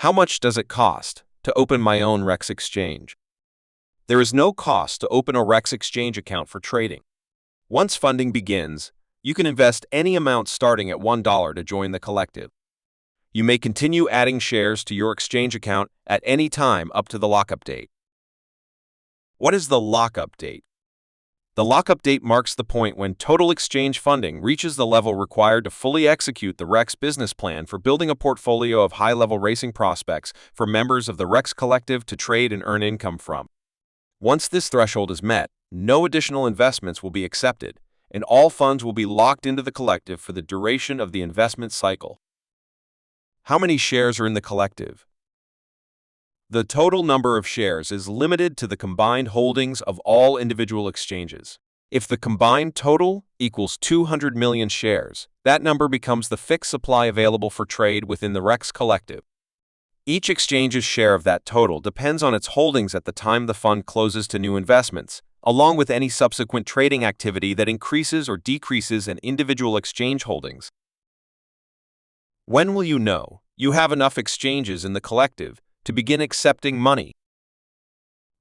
How much does it cost to open my own Rex exchange? There is no cost to open a Rex exchange account for trading. Once funding begins, you can invest any amount starting at $1 to join the collective. You may continue adding shares to your exchange account at any time up to the lockup date. What is the lockup date? The lockup date marks the point when total exchange funding reaches the level required to fully execute the Rex business plan for building a portfolio of high-level racing prospects for members of the Rex Collective to trade and earn income from. Once this threshold is met, no additional investments will be accepted, and all funds will be locked into the collective for the duration of the investment cycle. How many shares are in the collective? The total number of shares is limited to the combined holdings of all individual exchanges. If the combined total equals 200 million shares, that number becomes the fixed supply available for trade within the Rex Collective. Each exchange's share of that total depends on its holdings at the time the fund closes to new investments, along with any subsequent trading activity that increases or decreases an individual exchange holdings. When will you know you have enough exchanges in the collective to begin accepting money?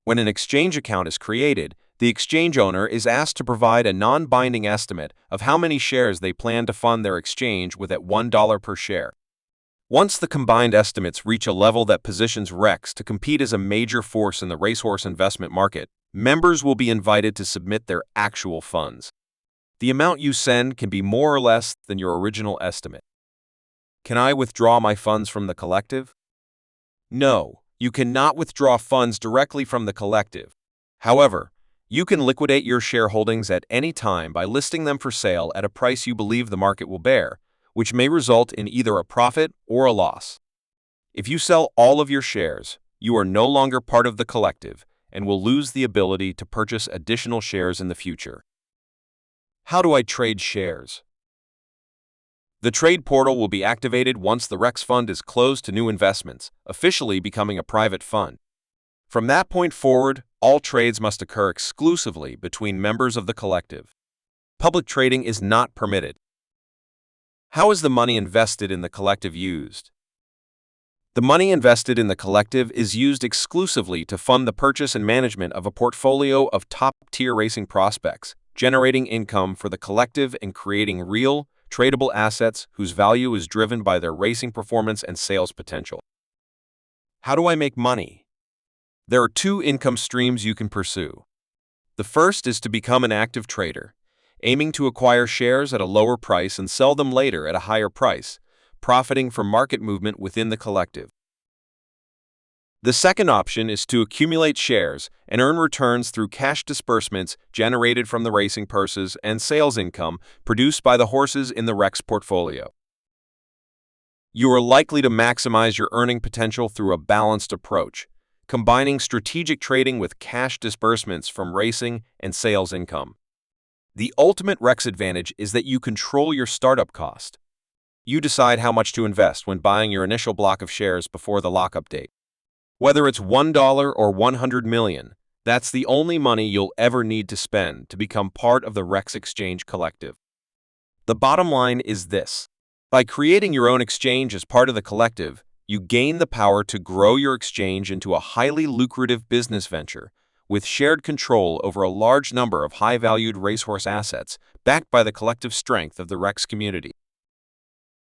When an exchange account is created, the exchange owner is asked to provide a non-binding estimate of how many shares they plan to fund their exchange with at $1 per share. Once the combined estimates reach a level that positions Rex to compete as a major force in the racehorse investment market, members will be invited to submit their actual funds. The amount you send can be more or less than your original estimate. Can I withdraw my funds from the collective? No, you cannot withdraw funds directly from the collective. However, you can liquidate your shareholdings at any time by listing them for sale at a price you believe the market will bear, which may result in either a profit or a loss. If you sell all of your shares, you are no longer part of the collective and will lose the ability to purchase additional shares in the future. How do I trade shares? The trade portal will be activated once the Rex Fund is closed to new investments, officially becoming a private fund. From that point forward, all trades must occur exclusively between members of the collective. Public trading is not permitted. How is the money invested in the collective used? The money invested in the collective is used exclusively to fund the purchase and management of a portfolio of top-tier racing prospects, generating income for the collective and creating real, tradable assets whose value is driven by their racing performance and sales potential. How do I make money? There are two income streams you can pursue. The first is to become an active trader, aiming to acquire shares at a lower price and sell them later at a higher price, profiting from market movement within the collective. The second option is to accumulate shares and earn returns through cash disbursements generated from the racing purses and sales income produced by the horses in the Rex portfolio. You are likely to maximize your earning potential through a balanced approach, combining strategic trading with cash disbursements from racing and sales income. The ultimate Rex advantage is that you control your startup cost. You decide how much to invest when buying your initial block of shares before the lockup date. Whether it's $1 or 100 million, that's the only money you'll ever need to spend to become part of the Rex Exchange Collective. The bottom line is this. By creating your own exchange as part of the collective, you gain the power to grow your exchange into a highly lucrative business venture with shared control over a large number of high-valued racehorse assets backed by the collective strength of the Rex community.